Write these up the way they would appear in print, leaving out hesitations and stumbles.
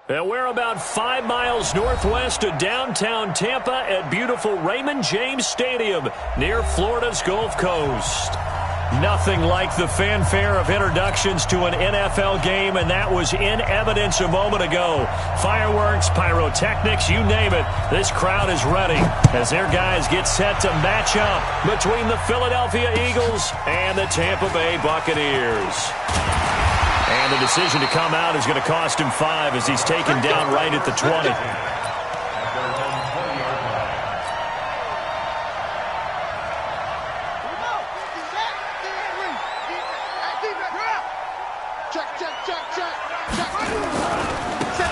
And we're about 5 miles northwest of downtown Tampa at beautiful Raymond James Stadium near Florida's Gulf Coast. Nothing like the fanfare of introductions to an NFL game, and that was in evidence a moment ago. Fireworks, pyrotechnics, you name it. This crowd is ready as their guys get set to match up between the Philadelphia Eagles and the Tampa Bay Buccaneers. And the decision to come out is going to cost him 5 as he's taken down right at the 20.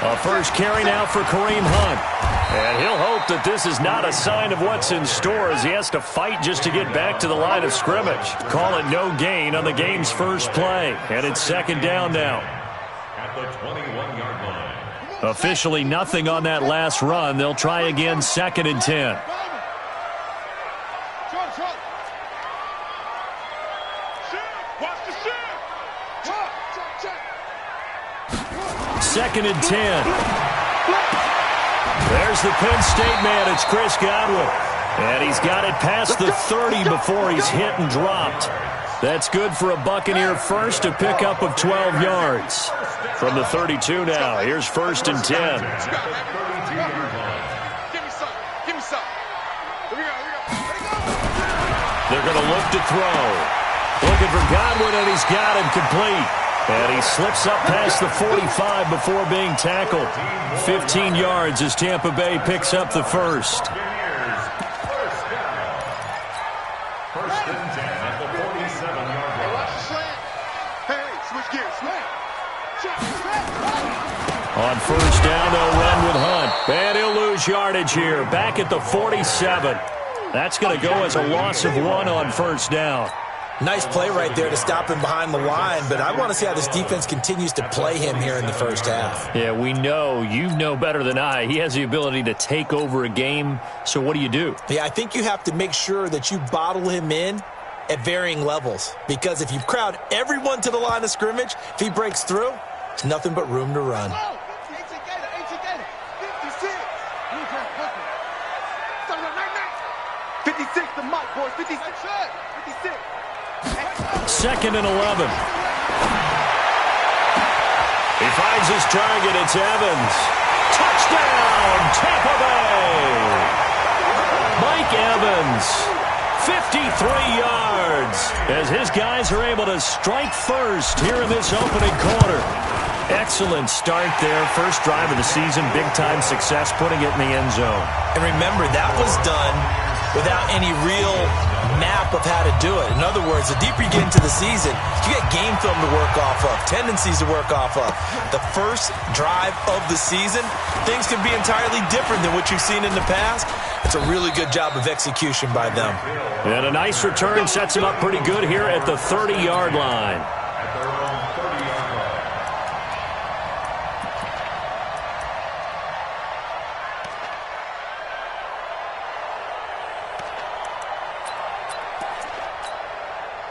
A first carry now for Kareem Hunt. And he'll hope that this is not a sign of what's in store as he has to fight just to get back to the line of scrimmage. Call it no gain on the game's first play. And it's second down now. At the 21-yard line. Officially nothing on that last run. They'll try again second and 10. Second and 10. There's the Penn State man. It's Chris Godwin. And he's got it past the 30 before he's hit and dropped. That's good for a Buccaneer first, a pickup of 12 yards. From the 32 now, here's first and 10. Give me some. They're going to look to throw. Looking for Godwin, and he's got him complete. And he slips up past the 45 before being tackled. 15 yards as Tampa Bay picks up the first. First and 10 at the 47-yard line. Hey, switch gears. On first down, they'll run with Hunt. And he'll lose yardage here. Back at the 47. That's going to go as a loss of 1 on first down. Nice play right there to stop him behind the line, but I want to see how this defense continues to play him here in the first half. Yeah, we know. You know better than I. He has the ability to take over a game, so what do? Yeah, I think you have to make sure that you bottle him in at varying levels, because if you crowd everyone to the line of scrimmage, if he breaks through, there's nothing but room to run. 56 the mic, boys. 56. Second and 11. He finds his target. It's Evans. Touchdown, Tampa Bay. Mike Evans, 53 yards, as his guys are able to strike first here in this opening quarter. Excellent start there. First drive of the season. Big-time success, putting it in the end zone. And remember, that was done without any real map of how to do it. In other words, the deeper you get into the season, you get game film to work off of, tendencies to work off of. The first drive of the season, things can be entirely different than what you've seen in the past. It's a really good job of execution by them. And a nice return sets him up pretty good here at the 30-yard line.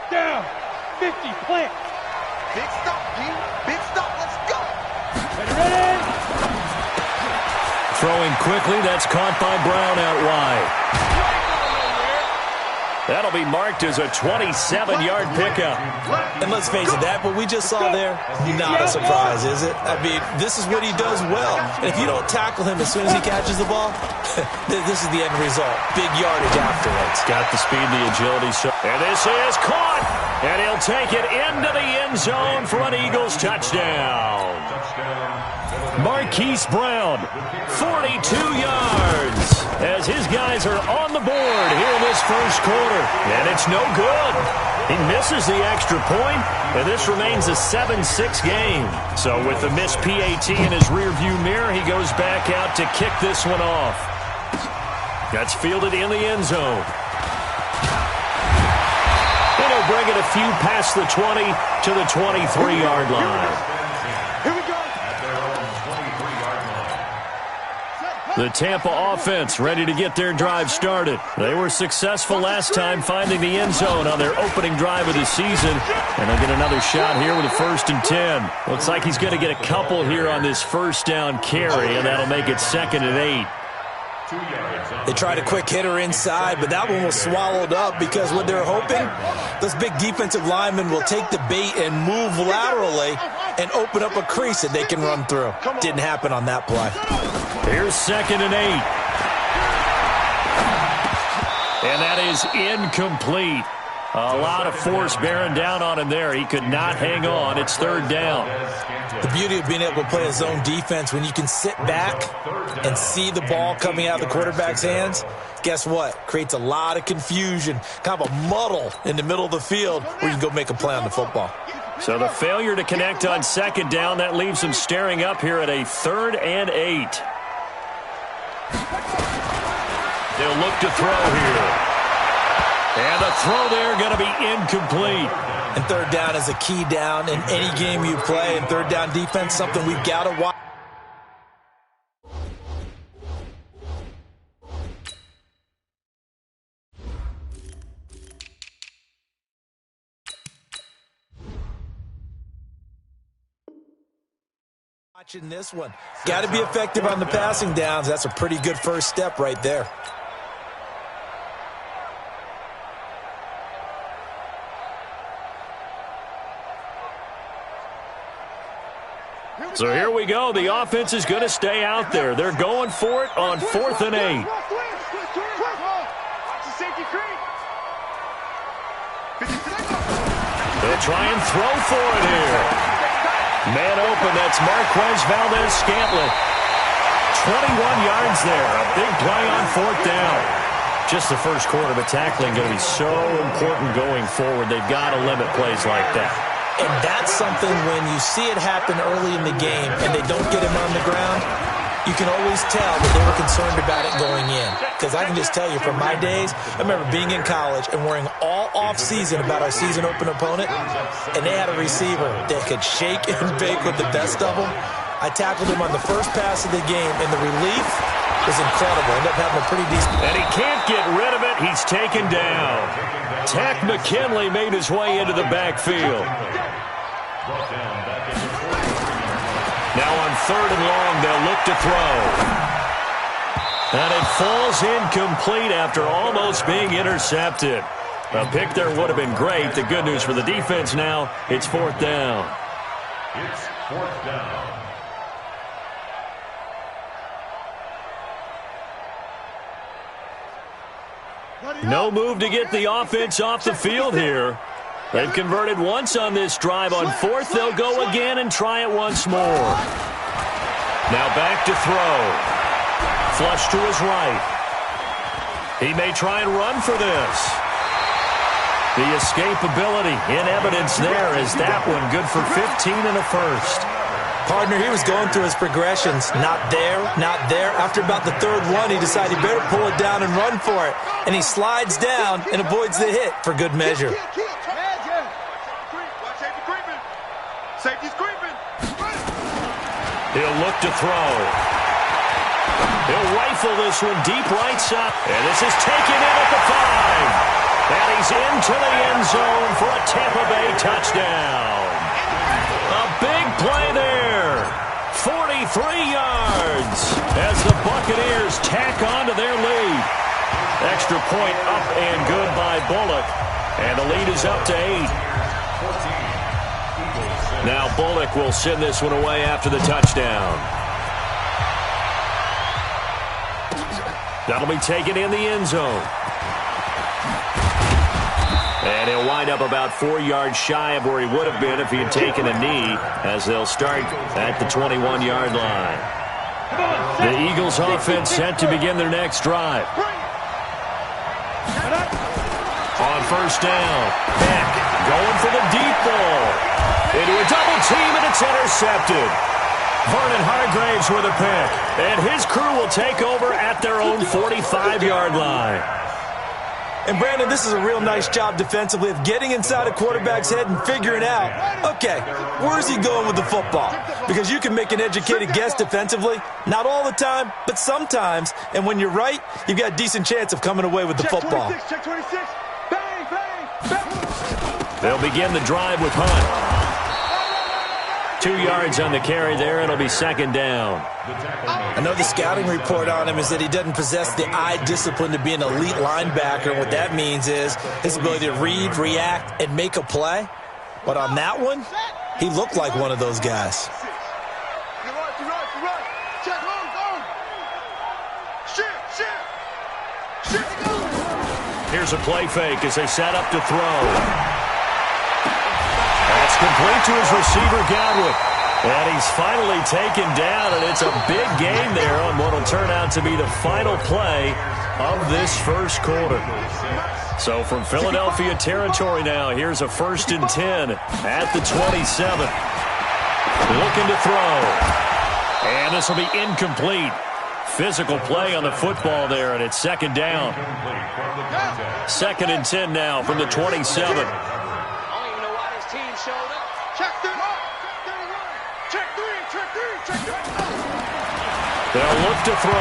Down. 50, plant. Big stop, G. Big stop. Let's go. Ready? Throwing quickly, that's caught by Brown out wide. That'll be marked as a 27-yard pickup. And let's face it, that what we just saw there, not a surprise, is it? I mean, this is what he does well. And if you don't tackle him as soon as he catches the ball, this is the end result. Big yardage afterwards. Got the speed, the agility. And this is caught. And he'll take it into the end zone for an Eagles touchdown. Marquise Brown, 42 yards, as his guys are on the board here in this first quarter. And it's no good. He misses the extra point, and this remains a 7-6 game. So with the missed PAT in his rearview mirror, he goes back out to kick this one off. That's fielded in the end zone. And he'll bring it a few past the 20 to the 23-yard line. Here we go. At their own 23-yard line. The Tampa offense ready to get their drive started. They were successful last time finding the end zone on their opening drive of the season. And they'll get another shot here with a 1st and 10. Looks like he's going to get a couple here on this first down carry, and that'll make it 2nd and 8. They tried a quick hitter inside, but that one was swallowed up because what they're hoping, those big defensive linemen will take the bait and move laterally and open up a crease that they can run through. Didn't happen on that play. Here's 2nd and 8. And that is incomplete. A lot of force bearing down on him there. He could not hang on. It's 3rd down. The beauty of being able to play a zone defense, when you can sit back and see the ball coming out of the quarterback's hands, guess what? Creates a lot of confusion, kind of a muddle in the middle of the field where you can go make a play on the football. So the failure to connect on 2nd down, that leaves them staring up here at a 3rd and 8. They'll look to throw here. And the throw there going to be incomplete. And 3rd down is a key down in any game you play. And 3rd down defense, something we've got to watch. Watching this one. Got to be effective on the passing downs. That's a pretty good first step right there. So here we go. The offense is going to stay out there. They're going for it on 4th and 8. They'll try and throw for it here. Man open, that's Marquez Valdez-Scantling. 21 yards there. A big play on 4th down. Just the first quarter, but tackling going to be so important going forward. They've got to limit plays like that. And that's something when you see it happen early in the game and they don't get him on the ground, you can always tell that they were concerned about it going in. Because I can just tell you from my days, I remember being in college and worrying all off-season about our season open opponent, and they had a receiver that could shake and bake with the best of them. I tackled him on the first pass of the game, and the relief was incredible. Ended up having a pretty decent... And he can't get rid of it. He's taken down. Tack McKinley made his way into the backfield. Now on 3rd and long, they'll look to throw. And it falls incomplete after almost being intercepted. A pick there would have been great. The good news for the defense now, it's 4th down. It's 4th down. No move to get the offense off the field here. They've converted once on this drive. On 4th, they'll go again and try it once more. Now back to throw. Flush to his right. He may try and run for this. The escapability in evidence there as that one good for 15 and a first. Partner, he was going through his progressions. Not there, not there. After about the 3rd one, he decided he better pull it down and run for it. And he slides down and avoids the hit for good measure. Safety's creeping. He'll look to throw. He'll rifle this one deep right side. And this is taken in at the 5. And he's into the end zone for a Tampa Bay touchdown. A big play there. 43 yards as the Buccaneers tack on to their lead. Extra point up and good by Bullock. And the lead is up to 8. Now Bullock will send this one away after the touchdown. That'll be taken in the end zone. And he'll wind up about 4 yards shy of where he would have been if he had taken a knee, as they'll start at the 21-yard line. The Eagles offense set to begin their next drive. On 1st down, Beck going for the deep ball. Into a double team, and it's intercepted. Vernon Hargraves with a pick. And his crew will take over at their own 45-yard line. And, Brandon, this is a real nice job defensively of getting inside a quarterback's head and figuring out, okay, where's he going with the football? Because you can make an educated guess defensively. Not all the time, but sometimes. And when you're right, you've got a decent chance of coming away with the football. Check 26. Bang, bang, bang. They'll begin the drive with Hunt. 2 yards on the carry there. It'll be second down. I know the scouting report on him is that he doesn't possess the eye discipline to be an elite linebacker. And what that means is his ability to read, react, and make a play. But on that one, he looked like one of those guys. Check, go. Shit, go. Here's a play fake as they set up to throw. That's complete to his receiver, Godwin. And he's finally taken down, and it's a big gain there on what will turn out to be the final play of this first quarter. So from Philadelphia territory now, here's a 1st and 10 at the 27. Looking to throw. And this will be incomplete. Physical play on the football there, and it's second down. 2nd and 10 now from the 27. They'll look to throw,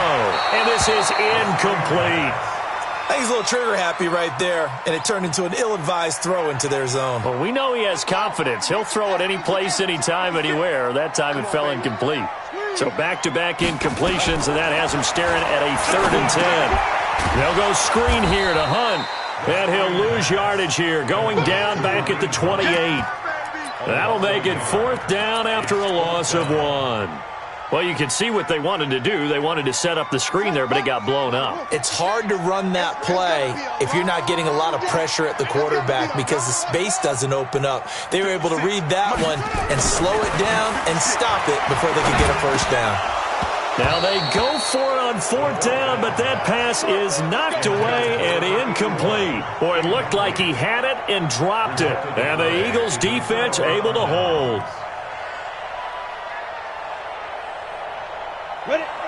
and this is incomplete. I think he's a little trigger happy right there, and it turned into an ill-advised throw into their zone. Well, we know he has confidence. He'll throw it any place, anytime, anywhere. That time it fell incomplete. So back-to-back incompletions, and that has him staring at a 3rd and 10. They'll go screen here to Hunt, and he'll lose yardage here, going down back at the 28. That'll make it 4th down after a loss of 1. Well, you can see what they wanted to do. They wanted to set up the screen there, but it got blown up. It's hard to run that play if you're not getting a lot of pressure at the quarterback because the space doesn't open up. They were able to read that one and slow it down and stop it before they could get a 1st down. Now they go for it on 4th down, but that pass is knocked away and incomplete. Boy, it looked like he had it and dropped it. And the Eagles defense able to hold.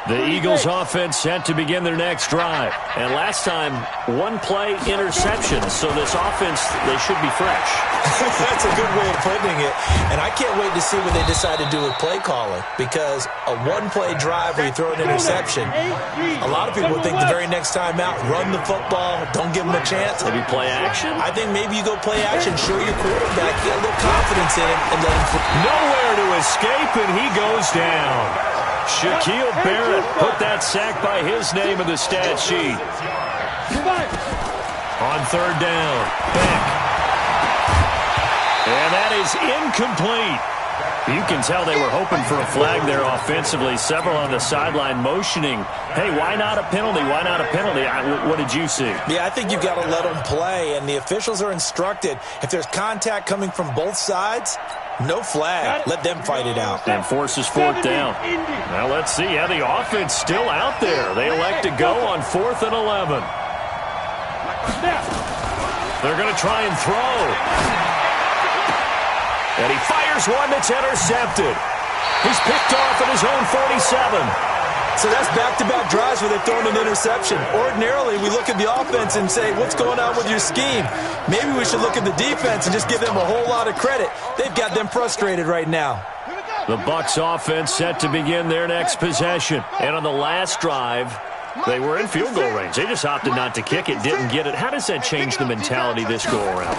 The Eagles offense set to begin their next drive. And last time, 1-play interception. So this offense, they should be fresh. That's a good way of putting it. And I can't wait to see what they decide to do with play calling. Because a 1-play drive where you throw an interception, a lot of people would think the very next time out, run the football, don't give them a chance. Maybe play action? I think maybe you go play action, show your quarterback, get a little confidence in him, and let him nowhere to escape, and he goes down. Shaquille Barrett put that sack by his name in the stat sheet. On 3rd down, Beck. And that is incomplete. You can tell they were hoping for a flag there offensively. Several on the sideline motioning, hey, why not a penalty? Why not a penalty? What did you see? Yeah, I think you've got to let them play, and the officials are instructed. If there's contact coming from both sides, no flag. Let them fight it out. And forces 4th down. Now let's see how the offense still out there. They elect to go on 4th and 11. They're going to try and throw. And he fires one that's intercepted. He's picked off at his own 47. So that's back-to-back drives where they've thrown an interception. Ordinarily, we look at the offense and say, what's going on with your scheme? Maybe we should look at the defense and just give them a whole lot of credit. They've got them frustrated right now. The Bucs offense set to begin their next possession. And on the last drive, they were in field goal range. They just opted not to kick it, didn't get it. How does that change the mentality this go-around?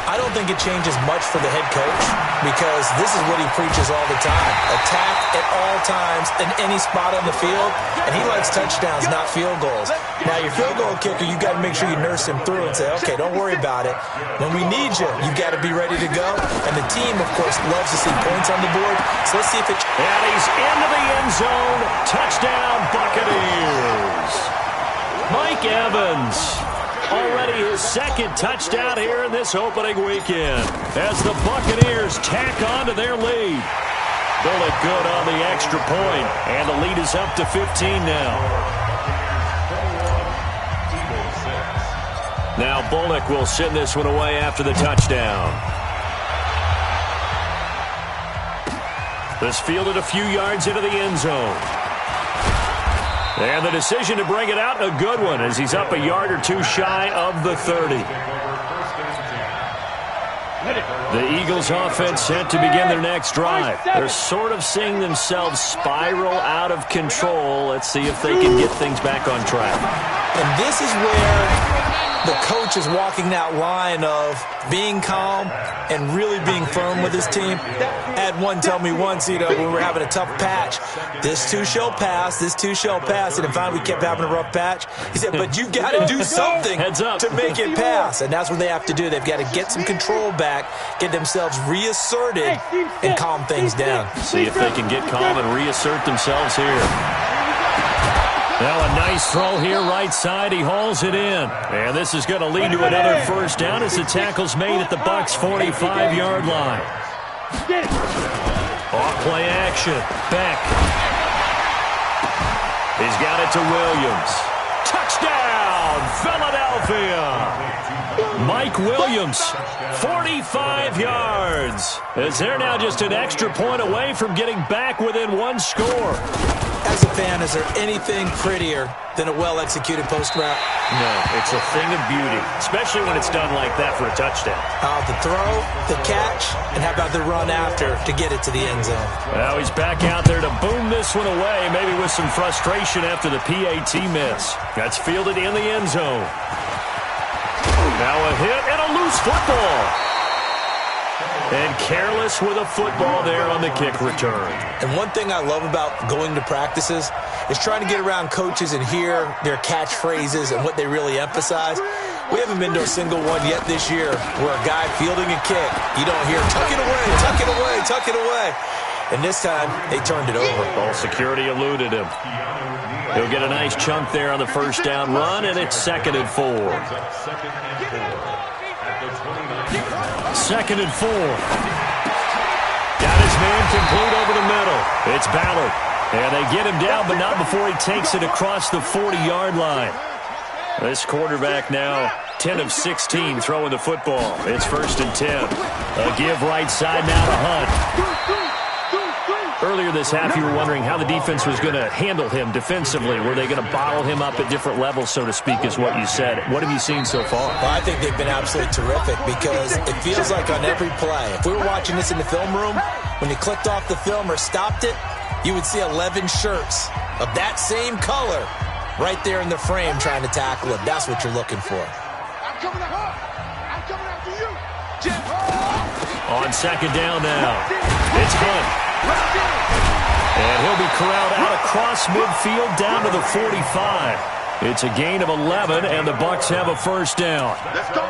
I don't think it changes much for the head coach because this is what he preaches all the time. Attack at all times in any spot on the field, and he likes touchdowns, not field goals. Now, your field goal kicker, you've got to make sure you nurse him through and say, okay, don't worry about it. When we need you, you've got to be ready to go. And the team, of course, loves to see points on the board. So let's see if it... And he's into the end zone. Touchdown, Buccaneers. Mike Evans. Already his 2nd touchdown here in this opening weekend as the Buccaneers tack on to their lead. Bullock good on the extra point, and the lead is up to 15 now. Now Bullock will send this one away after the touchdown. This fielded a few yards into the end zone. And the decision to bring it out, a good one, as he's up a yard or two shy of the 30. The Eagles offense set to begin their next drive. They're sort of seeing themselves spiral out of control. Let's see if they can get things back on track. And this is where the coach is walking that line of being calm and really being firm with his team. I had one tell me once, when we were having a tough patch, this too shall pass, this too shall pass. And finally we kept having a rough patch. He said, but you've got to do something to make it pass. And that's what they have to do. They've got to get some control back, get themselves reasserted, and calm things down. See if they can get calm and reassert themselves here. Now a nice throw here, right side. He hauls it in. And this is going to lead to another first down as the tackle's made at the Bucs' 45-yard line. Off play action. Beck. He's got it to Williams. Touchdown, Philadelphia. Mike Williams, 45 yards. As they're now just an extra point away from getting back within one score. As a fan, is there anything prettier than a well-executed post route? No, it's a thing of beauty, especially when it's done like that for a touchdown. The throw, the catch, and how about the run after to get it to the end zone? Now he's back out there to boom this one away, maybe with some frustration after the PAT miss. That's fielded in the end zone. Now a hit and a loose football. And careless with a football there on the kick return. And one thing I love about going to practices is trying to get around coaches and hear their catchphrases and what they really emphasize. We haven't been to a single one yet this year where a guy fielding a kick, you don't hear, tuck it away, tuck it away, tuck it away. And this time, they turned it over. Ball security eluded him. He'll get a nice chunk there on the first down run, and it's 2nd and 4. 2nd and 4. Got his man complete over the middle. It's Ballard. And they get him down, but not before he takes it across the 40-yard line. This quarterback now 10 of 16 throwing the football. It's 1st and 10. A give right side now to Hunt. Earlier this half, you were wondering how the defense was going to handle him defensively. Were they going to bottle him up at different levels, so to speak, is what you said. What have you seen so far? Well, I think they've been absolutely terrific because it feels like on every play, if we were watching this in the film room, when you clicked off the film or stopped it, you would see 11 shirts of that same color right there in the frame trying to tackle him. That's what you're looking for. I'm coming after you. Jim. On 2nd down now, it's Hunt. And he'll be corralled out across midfield down to the 45. It's a gain of 11, and the Bucs have a first down.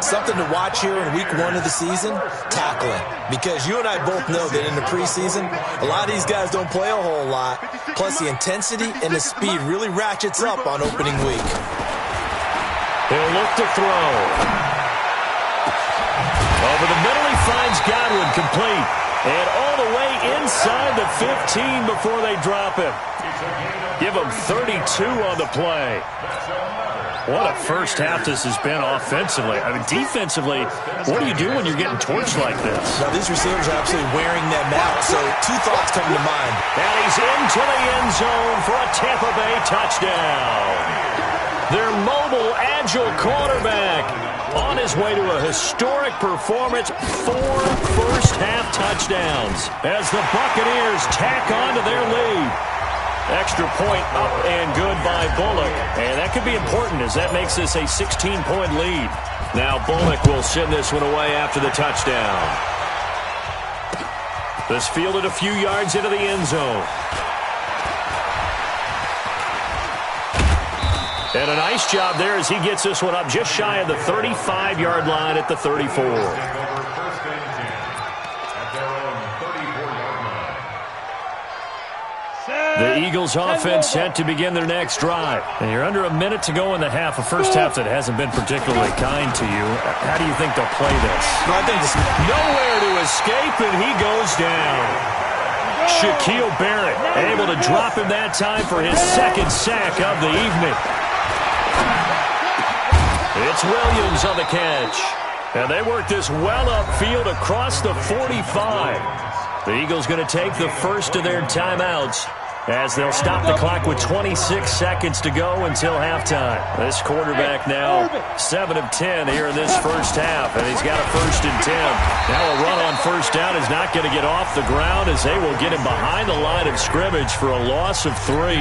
Something to watch here in week 1 of the season, tackling. Because you and I both know that in the preseason, a lot of these guys don't play a whole lot. Plus, the intensity and the speed really ratchets up on opening week. He'll look to throw. Over the middle, he finds Godwin complete. And all the way inside the 15 before they drop him. Give him 32 on the play. What a first half this has been offensively. I mean, defensively, what do you do when you're getting torched like this? Now, these receivers are absolutely wearing them out. So 2 thoughts come to mind. And he's into the end zone for a Tampa Bay touchdown. Their mobile, agile quarterback on his way to a historic performance, 4 first-half touchdowns as the Buccaneers tack on to their lead. Extra point up and good by Bullock, and that could be important as that makes this a 16-point lead. Now Bullock will send this one away after the touchdown. This fielded a few yards into the end zone. And a nice job there as he gets this one up just shy of the 35-yard line at the 34. The Eagles offense set to begin their next drive. And you're under a minute to go in the half, a first half that hasn't been particularly kind to you. How do you think they'll play this? Well, I think it's nowhere to escape, and he goes down. Shaquille Barrett able to drop him that time for his 2nd sack of the evening. It's Williams on the catch. And they work this well upfield across the 45. The Eagles going to take the first of their timeouts as they'll stop the clock with 26 seconds to go until halftime. This quarterback now 7 of 10 here in this first half, and he's got a 1st and 10. Now a run on first down is not going to get off the ground as they will get him behind the line of scrimmage for a loss of 3.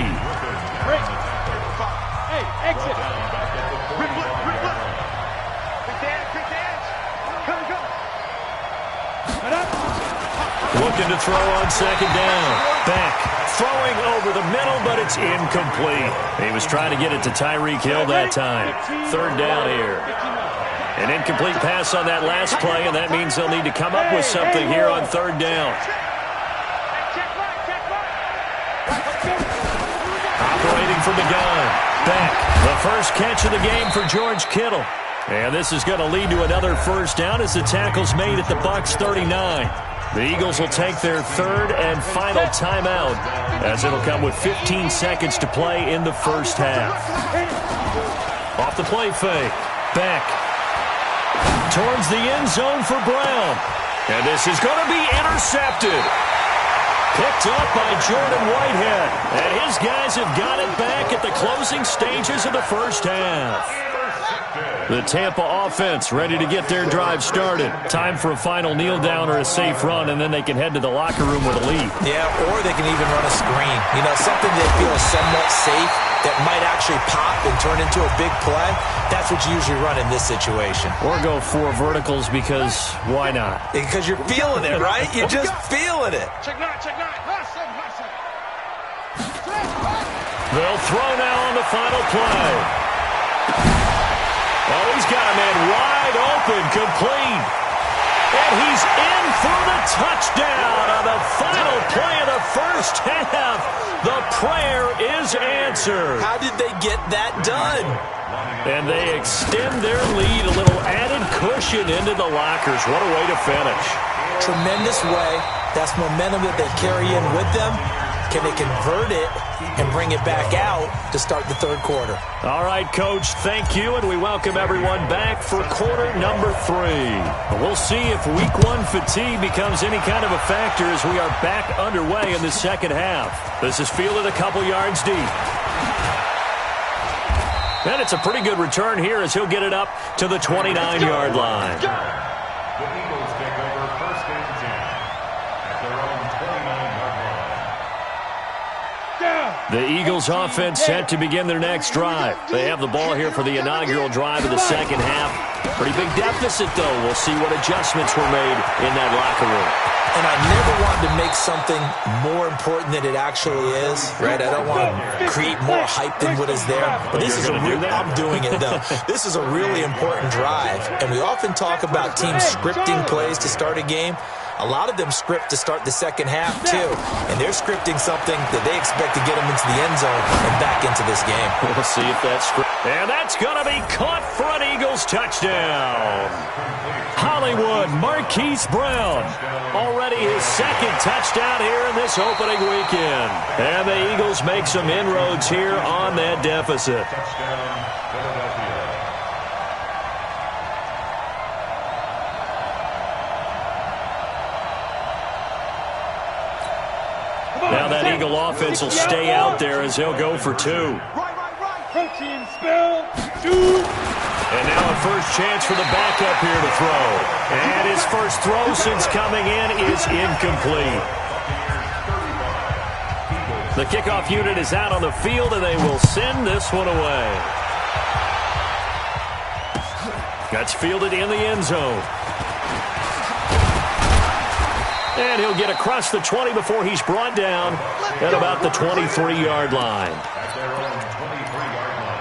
Hey, exit. Looking to throw on 2nd down. Beck throwing over the middle, but it's incomplete. He was trying to get it to Tyreek Hill that time. 3rd down here. An incomplete pass on that last play, and that means they'll need to come up with something here on 3rd down. Operating from the gun. Beck, the first catch of the game for George Kittle. And this is going to lead to another 1st down as the tackle's made at the Bucs 39. The Eagles will take their 3rd and final timeout as it'll come with 15 seconds to play in the first half. Off the play fake. Beck towards the end zone for Brown. And this is going to be intercepted. Picked up by Jordan Whitehead. And his guys have got it back at the closing stages of the first half. The Tampa offense ready to get their drive started. Time for a final kneel down or a safe run, and then they can head to the locker room with a lead. Yeah, or they can even run a screen. You know, something they feel is somewhat safe that might actually pop and turn into a big play. That's what you usually run in this situation. Or go 4 verticals because why not? Because you're feeling it, right? You're just feeling it. They'll throw now on the final play. Oh, he's got a man wide open, complete. And he's in for the touchdown on the final play of the first half. The prayer is answered. How did they get that done? And they extend their lead, a little added cushion into the lockers. What a way to finish. Tremendous way. That's momentum that they carry in with them. Can they convert it and bring it back out to start the 3rd quarter? All right, Coach, thank you, and we welcome everyone back for quarter number 3. We'll see if week 1 fatigue becomes any kind of a factor as we are back underway in the second half. This is fielded a couple yards deep. And it's a pretty good return here as he'll get it up to the 29-yard line. The Eagles take over 1st and 10 at their own 29-yard line. The Eagles offense set to begin their next drive. They have the ball here for the inaugural drive of the second half. Pretty big deficit, though. We'll see what adjustments were made in that locker room. And I never wanted to make something more important than it actually is, right? I don't want to create more hype than what is there. But this is I'm doing it, though. This is a really important drive. And we often talk about teams scripting plays to start a game. A lot of them script to start the second half, too. And they're scripting something that they expect to get them into the end zone and back into this game. We'll see if that's script. And that's going to be caught for an Eagles touchdown. Hollywood Marquise Brown. Already his 2nd touchdown here in this opening weekend. And the Eagles make some inroads here on that deficit. Touchdown, Philadelphia. Now that Eagle offense will stay out there as he'll go for 2. Protein spill. Shoot. And now a first chance for the backup here to throw. And his first throw since coming in is incomplete. The kickoff unit is out on the field, and they will send this one away. That's fielded in the end zone. And he'll get across the 20 before he's brought down at about the 23-yard line. At their own 23-yard line.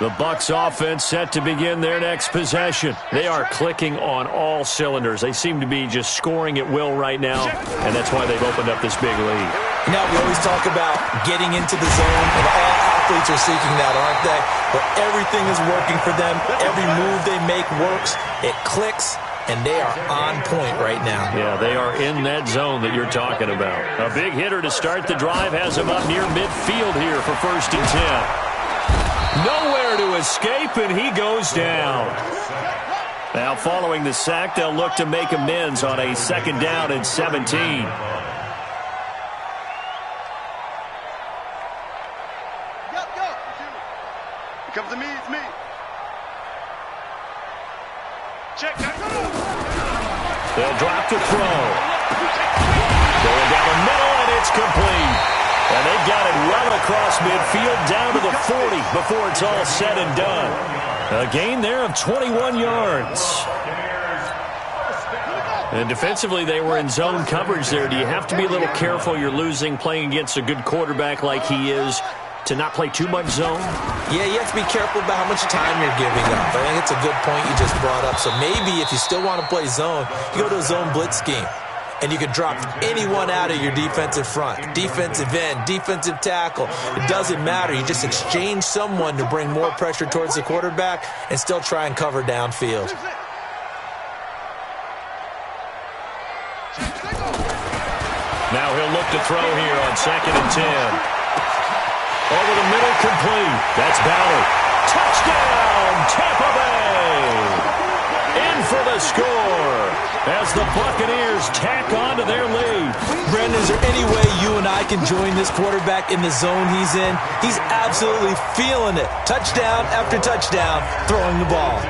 The Bucs offense set to begin their next possession. They are clicking on all cylinders. They seem to be just scoring at will right now, and that's why they've opened up this big lead. Now, we always talk about getting into the zone, and all athletes are seeking that, aren't they? But everything is working for them. Every move they make works. It clicks, and they are on point right now. Yeah, they are in that zone that you're talking about. A big hitter to start the drive has him up near midfield here for 1st and 10. Nowhere to escape, and he goes down. Now following the sack, they'll look to make amends on a 2nd down and 17. Here comes to me, it's me. Check that. They'll drop to throw. Going down the middle, and it's complete. And they got it well across midfield down to the 40 before it's all said and done. A gain there of 21 yards. And defensively, they were in zone coverage there. Do you have to be a little careful? You're losing playing against a good quarterback like he is to not play too much zone? Yeah, you have to be careful about how much time you're giving up. I think it's a good point you just brought up. So maybe if you still want to play zone, you go to a zone blitz scheme. And you can drop anyone out of your defensive front. Defensive end, defensive tackle. It doesn't matter. You just exchange someone to bring more pressure towards the quarterback and still try and cover downfield. Now he'll look to throw here on 2nd and 10. Over the middle, complete. That's Ballard. Touchdown, Tampa Bay! In for the score as the Buccaneers tack on to their lead. Brandon, is there any way you and I can join this quarterback in the zone he's in? He's absolutely feeling it. Touchdown after touchdown, throwing the ball.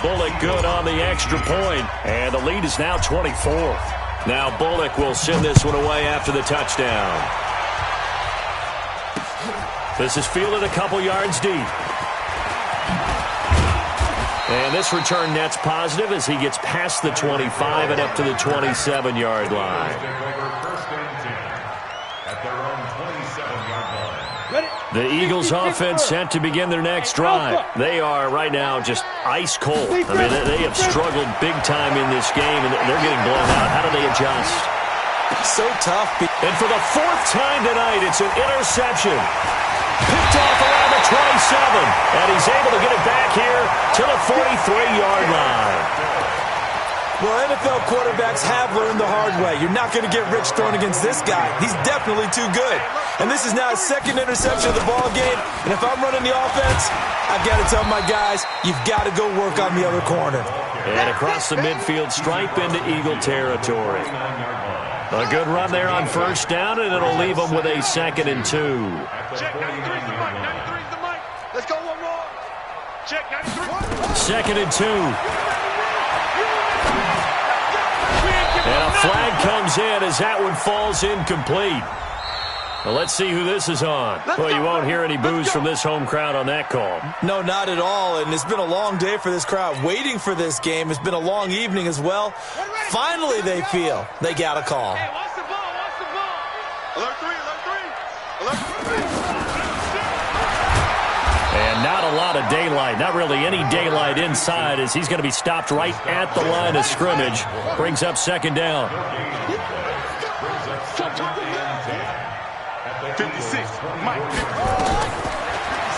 Bullock good on the extra point, and the lead is now 24. Now Bullock will send this one away after the touchdown. This is fielded a couple yards deep. And this return net's positive as he gets past the 25 and up to the 27-yard line. The Eagles offense set to begin their next drive. They are right now just ice cold. I mean, they have struggled big time in this game, and they're getting blown out. How do they adjust? So tough. And for the 4th time tonight, it's an interception. Picked off around the 27, and he's able to get it back here to the 43-yard line. Well, NFL quarterbacks have learned the hard way. You're not going to get rich throwing against this guy. He's definitely too good. And this is now his 2nd interception of the ball game. And if I'm running the offense, I've got to tell my guys, you've got to go work on the other corner. And across the midfield stripe into Eagle territory. A good run there on 1st down, and it'll leave them with a 2nd and 2. Check 93's the mic. 93's the mic. Let's go one more. Check 93. 2nd and 2. And a flag comes in as that one falls incomplete. Well, let's see who this is on. Well, you won't hear any boos from this home crowd on that call. No, not at all. And it's been a long day for this crowd waiting for this game. It's been a long evening as well. Finally, they feel they got a call. Hey, watch the ball. Watch the ball. Alert 3. Alert 3. Alert 3. And not a lot of daylight, not really any daylight inside as he's going to be stopped right at the line of scrimmage. Brings up 2nd down. 56. Mike.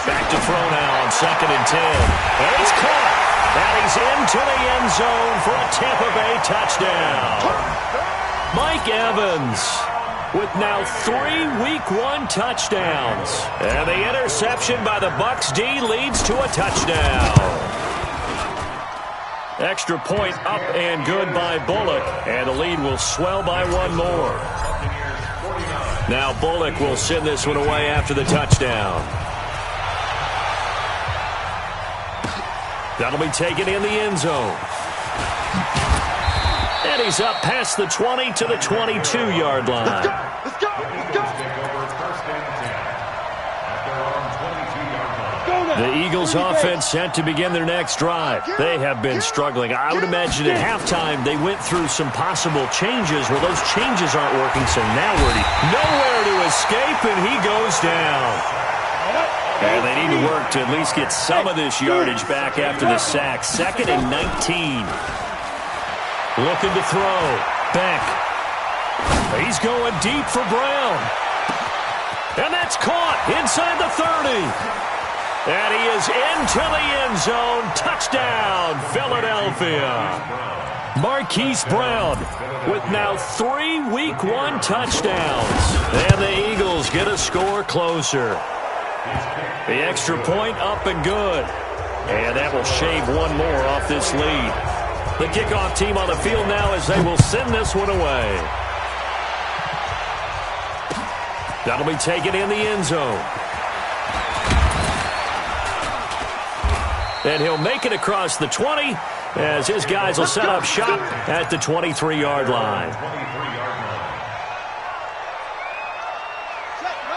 Back to throw now on 2nd and 10. And it's caught. And he's into the end zone for a Tampa Bay touchdown. Mike Evans with now 3 Week 1 touchdowns. And the interception by the Bucs D leads to a touchdown. Extra point up and good by Bullock. And the lead will swell by 1 more. Now Bullock will send this one away after the touchdown. That'll be taken in the end zone. And he's up past the 20 to the 22-yard line. Let's go. The Eagles offense set to begin their next drive. They have been struggling. I would imagine at halftime they went through some possible changes. Well, those changes aren't working, so now nowhere to escape, and he goes down. And they need to work to at least get some of this yardage back after the sack. 2nd and 19. Looking to throw. Beck. He's going deep for Brown. And that's caught inside the 30. And he is into the end zone. Touchdown, Philadelphia. Marquise Brown with now 3 Week 1 touchdowns. And the Eagles get a score closer. The extra point up and good. And that will shave 1 more off this lead. The kickoff team on the field now as they will send this one away. That'll be taken in the end zone. And he'll make it across the 20 as his guys will set up shop at the 23-yard line.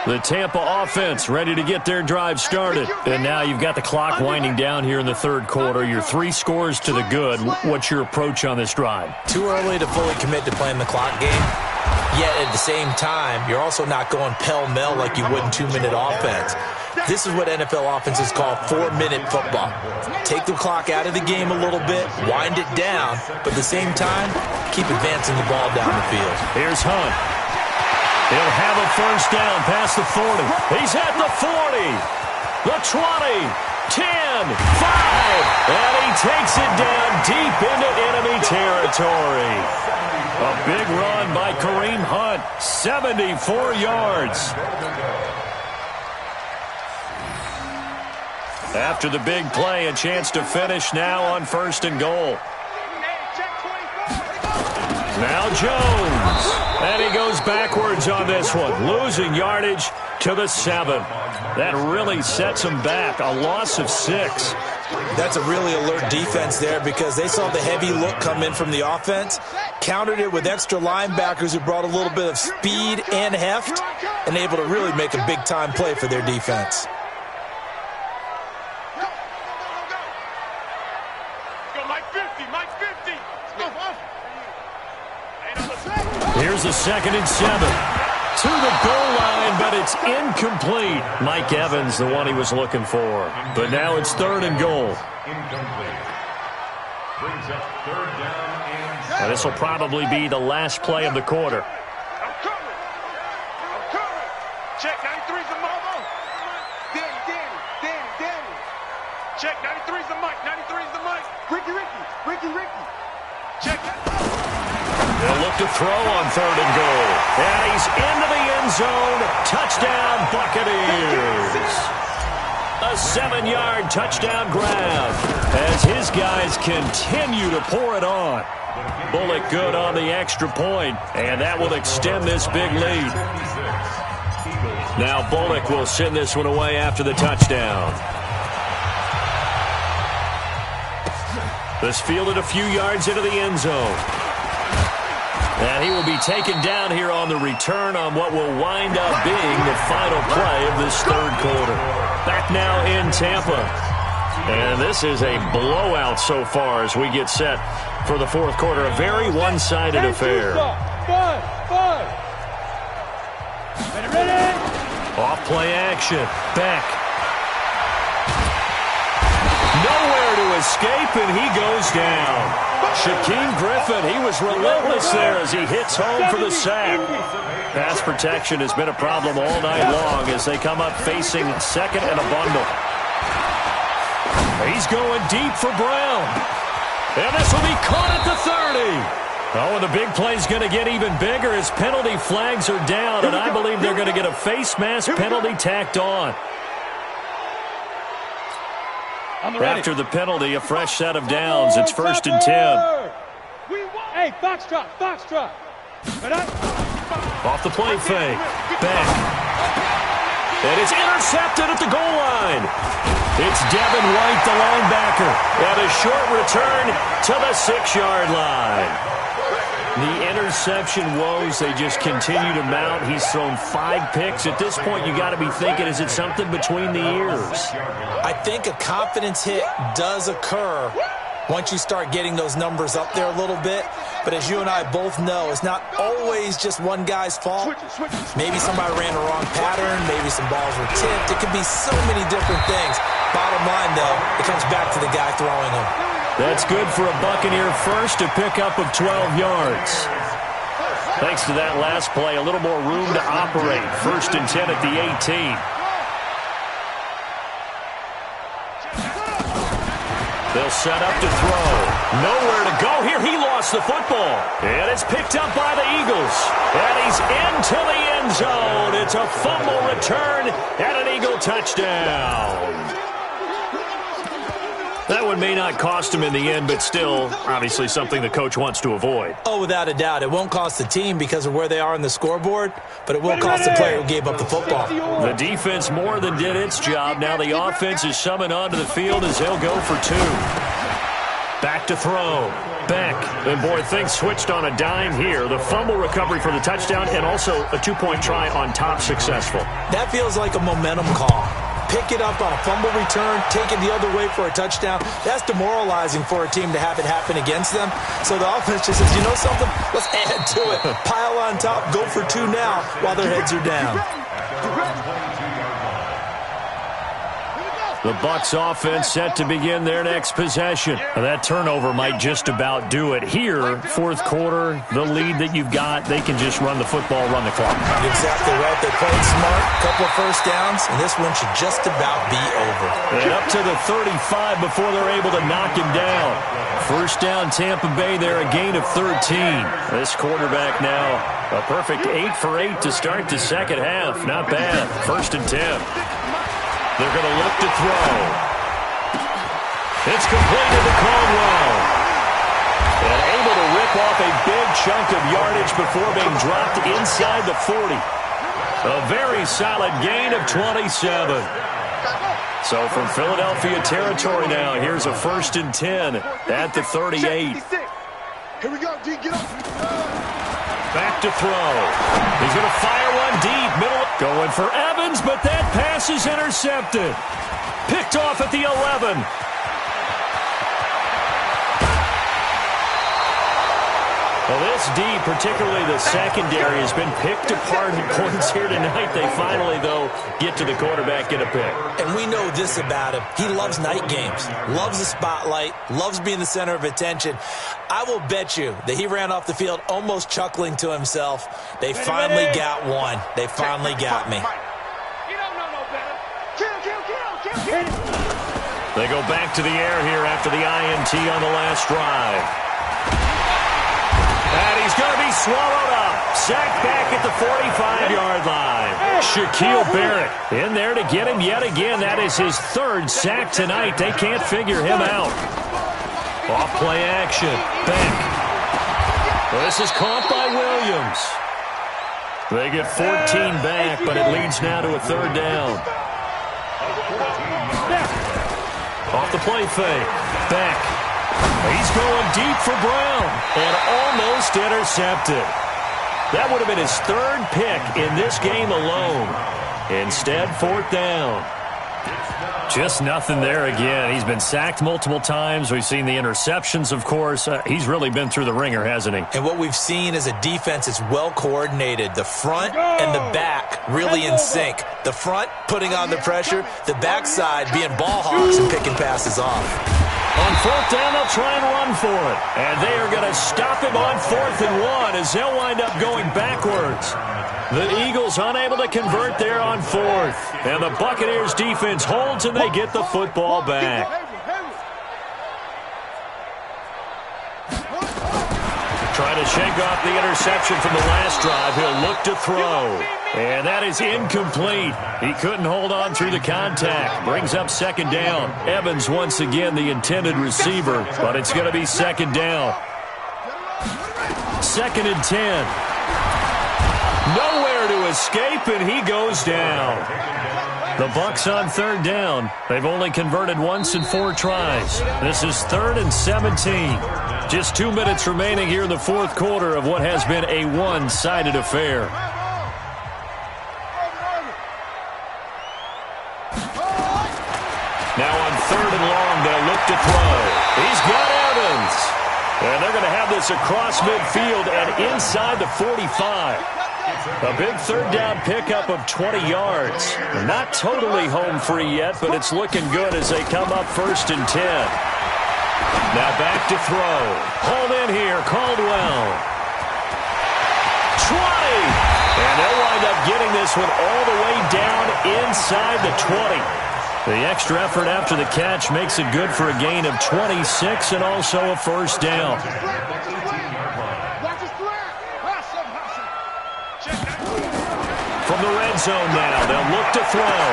The Tampa offense ready to get their drive started. And now you've got the clock winding down here in the third quarter. You're 3 scores to the good. What's your approach on this drive? Too early to fully commit to playing the clock game. Yet at the same time, you're also not going pell-mell like you would in 2-minute offense. This is what NFL offenses call 4-minute football. Take the clock out of the game a little bit, wind it down, but at the same time, keep advancing the ball down the field. Here's Hunt. He'll have a first down past the 40. He's at the 40, the 20, 10, 5, and he takes it down deep into enemy territory. A big run by Kareem Hunt, 74 yards. After the big play, a chance to finish now on 1st and goal. Now Jones. And he goes backwards on this one, losing yardage to the 7. That really sets him back, a loss of 6. That's a really alert defense there because they saw the heavy look come in from the offense, countered it with extra linebackers who brought a little bit of speed and heft, and able to really make a big-time play for their defense. Here's a 2nd and 7. To the goal line, but it's incomplete. Mike Evans, the one he was looking for. But now it's 3rd and goal. Incomplete. Brings up 3rd down and 7. And this will probably be the last play of the quarter. I'm coming. Check, 93's the mic. Danny. Check, 93's the mic. 93's the mic. Ricky. Check that. They'll look to throw on 3rd and goal. And he's into the end zone. Touchdown, Buccaneers. A 7-yard touchdown grab as his guys continue to pour it on. Bullock good on the extra point, and that will extend this big lead. Now Bullock will send this one away after the touchdown. This fielded a few yards into the end zone. And he will be taken down here on the return on what will wind up being the final play of this 3rd quarter. Back now in Tampa. And this is a blowout so far as we get set for the 4th quarter. A very one-sided affair. Off play action. Beck. Nowhere to escape, and he goes down. Shaquem Griffin, he was relentless there as he hits home for the sack. Pass protection has been a problem all night long as they come up facing 2nd and a bundle. He's going deep for Brown. And this will be caught at the 30. Oh, and the big play's going to get even bigger as penalty flags are down, and I believe they're going to get a face mask penalty tacked on. After the penalty, a fresh set of downs. It's 1st and 10. Hey, foxtrot. Off the play fake. Back. And it's intercepted at the goal line. It's Devin White, the linebacker. And a short return to the 6-yard line. The interception woes, they just continue to mount. He's thrown 5 picks. At this point, you got to be thinking, is it something between the ears? I think a confidence hit does occur once you start getting those numbers up there a little bit. But as you and I both know, it's not always just one guy's fault. Maybe somebody ran the wrong pattern. Maybe some balls were tipped. It could be so many different things. Bottom line, though, it comes back to the guy throwing them. That's good for a Buccaneer first, a pickup of 12 yards. Thanks to that last play, a little more room to operate. 1st and 10 at the 18. They'll set up to throw. Nowhere to go here. He lost the football. And it's picked up by the Eagles. And he's into the end zone. It's a fumble return and an Eagle touchdown. That one may not cost him in the end, but still, obviously something the coach wants to avoid. Oh, without a doubt. It won't cost the team because of where they are on the scoreboard, but it will cost the player who gave up the football. The defense more than did its job. Now the offense is summoned onto the field as they'll go for 2. Back to throw. Beck. And boy, things switched on a dime here. The fumble recovery for the touchdown and also a 2-point try on top successful. That feels like a momentum call. Pick it up on a fumble return, take it the other way for a touchdown. That's demoralizing for a team to have it happen against them. So the offense just says, you know something? Let's add to it. Pile on top, go for 2 now while their heads are down. The Bucs offense set to begin their next possession. That turnover might just about do it. Here, fourth quarter, the lead that you've got, they can just run the football, run the clock. Exactly right. They played smart, couple of first downs, and this one should just about be over. And up to the 35 before they're able to knock him down. First down, Tampa Bay there, a gain of 13. This quarterback now, a perfect 8 for 8 to start the second half. Not bad. 1st and 10. They're going to look to throw. It's completed to Caldwell. And able to rip off a big chunk of yardage before being dropped inside the 40. A very solid gain of 27. So from Philadelphia territory now, here's a 1st and 10 at the 38. Here we go, D, get up. Back to throw. He's going to fire one deep. Middle. Going for Evans, but that pass is intercepted. Picked off at the 11. Well, this D, particularly the secondary, has been picked apart in points here tonight. They finally, though, get to the quarterback, get a pick. And we know this about him. He loves night games, loves the spotlight, loves being the center of attention. I will bet you that he ran off the field almost chuckling to himself. They finally got one. They finally got me. You don't know no better. Kill. They go back to the air here after the INT on the last drive. And he's going to be swallowed up. Sacked back at the 45-yard line. Shaquille Barrett in there to get him yet again. That is his 3rd sack tonight. They can't figure him out. Off play action. Beck. Well, this is caught by Williams. They get 14 back, but it leads now to a 3rd down. Off the play fake. Beck. He's going deep for Brown and almost intercepted. That would have been his 3rd pick in this game alone. Instead, 4th down. Just nothing there again. He's been sacked multiple times. We've seen the interceptions, of course. He's really been through the ringer, hasn't he? And what we've seen is a defense that's well coordinated. The front and the back really in sync. The front putting on the pressure, the backside being ball hawks and picking passes off. On 4th down, they'll try and run for it. And they are going to stop him on 4th and 1 as they'll wind up going backwards. The Eagles unable to convert there on 4th. And the Buccaneers defense holds and they get the football back. Trying to shake off the interception from the last drive. He'll look to throw. And that is incomplete. He couldn't hold on through the contact. Brings up 2nd down. Evans once again the intended receiver, but it's going to be 2nd down. 2nd and 10. Nowhere to escape, and he goes down. The Bucs on 3rd down. They've only converted once in 4 tries. This is 3rd and 17. Just 2 minutes remaining here in the 4th quarter of what has been a one-sided affair. Now on 3rd and long, they'll look to throw. He's got Evans. And they're going to have this across midfield and inside the 45. A big 3rd down pickup of 20 yards. Not totally home free yet, but it's looking good as they come up 1st and 10. Now back to throw. Hauled in here, Caldwell. 20. And they'll wind up getting this one all the way down inside the 20. The extra effort after the catch makes it good for a gain of 26 and also a 1st down. From the red zone now, they'll look to throw.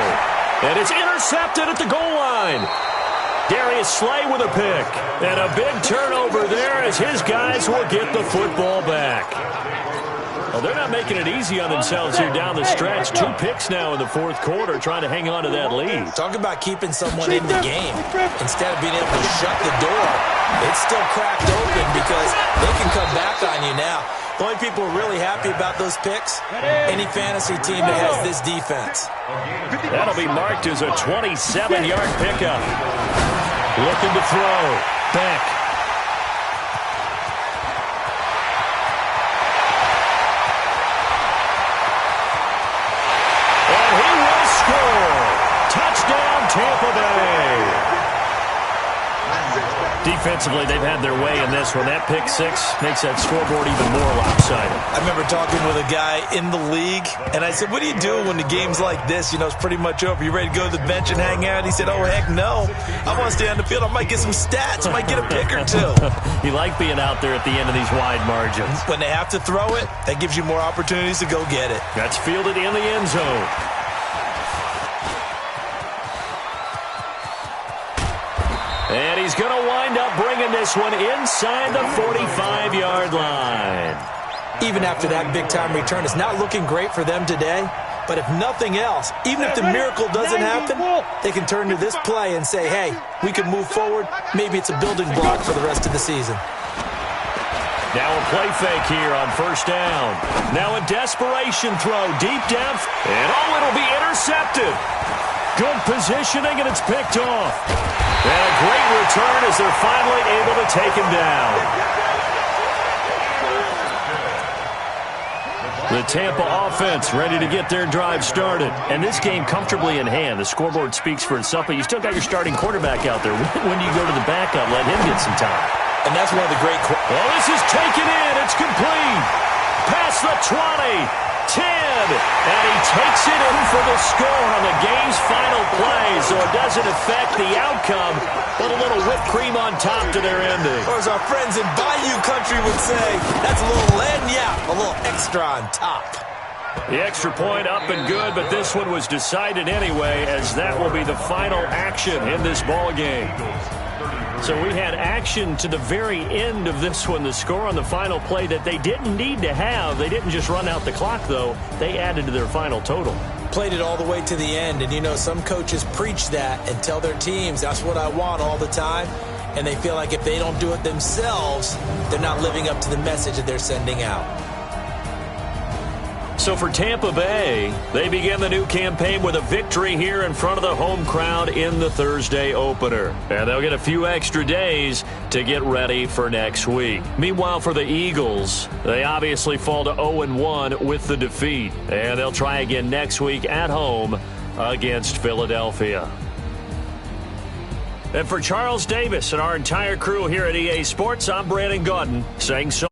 And it's intercepted at the goal line. Darius Slay with a pick. And a big turnover there as his guys will get the football back. Well, they're not making it easy on themselves here down the stretch. 2 picks now in the fourth quarter trying to hang on to that lead. Talk about keeping someone in the game. Instead of being able to shut the door, it's still cracked open because they can come back on you now. The only people who are really happy about those picks, any fantasy team that has this defense. That'll be marked as a 27-yard pickup. Looking to throw. Beck. And he will score. Touchdown, Tampa Bay. Defensively, they've had their way in this one. That pick six makes that scoreboard even more lopsided. I remember talking with a guy in the league, and I said, what do you do when the game's like this? You know, it's pretty much over. You ready to go to the bench and hang out? He said, oh, heck no. I want to stay on the field. I might get some stats. I might get a pick or two. You like being out there at the end of these wide margins. When they have to throw it, that gives you more opportunities to go get it. That's fielded in the end zone. And he's going to wind up bringing this one inside the 45-yard line. Even after that big-time return, it's not looking great for them today. But if nothing else, even if the miracle doesn't happen, they can turn to this play and say, hey, we can move forward. Maybe it's a building block for the rest of the season. Now a play fake here on first down. Now a desperation throw deep down. And it'll be intercepted. Good positioning, and it's picked off. And a great return as they're finally able to take him down. The Tampa offense ready to get their drive started. And this game comfortably in hand. The scoreboard speaks for itself, but you still got your starting quarterback out there. When do you go to the backup? Let him get some time. And that's one of the great... Well, this is taken in. It's complete. Past the 20. 10, and he takes it in for the score on the game's final play, so it doesn't affect the outcome, but a little whipped cream on top to their ending. Or as our friends in Bayou Country would say, that's a little lagniappe, a little extra on top. The extra point up and good, but this one was decided anyway, as that will be the final action in this ball game. So we had action to the very end of this one. The score on the final play that they didn't need to have. They didn't just run out the clock, though. They added to their final total. Played it all the way to the end. And, you know, some coaches preach that and tell their teams, that's what I want all the time. And they feel like if they don't do it themselves, they're not living up to the message that they're sending out. So for Tampa Bay, they begin the new campaign with a victory here in front of the home crowd in the Thursday opener. And they'll get a few extra days to get ready for next week. Meanwhile, for the Eagles, they obviously fall to 0-1 with the defeat. And they'll try again next week at home against Philadelphia. And for Charles Davis and our entire crew here at EA Sports, I'm Brandon Gaudin saying so.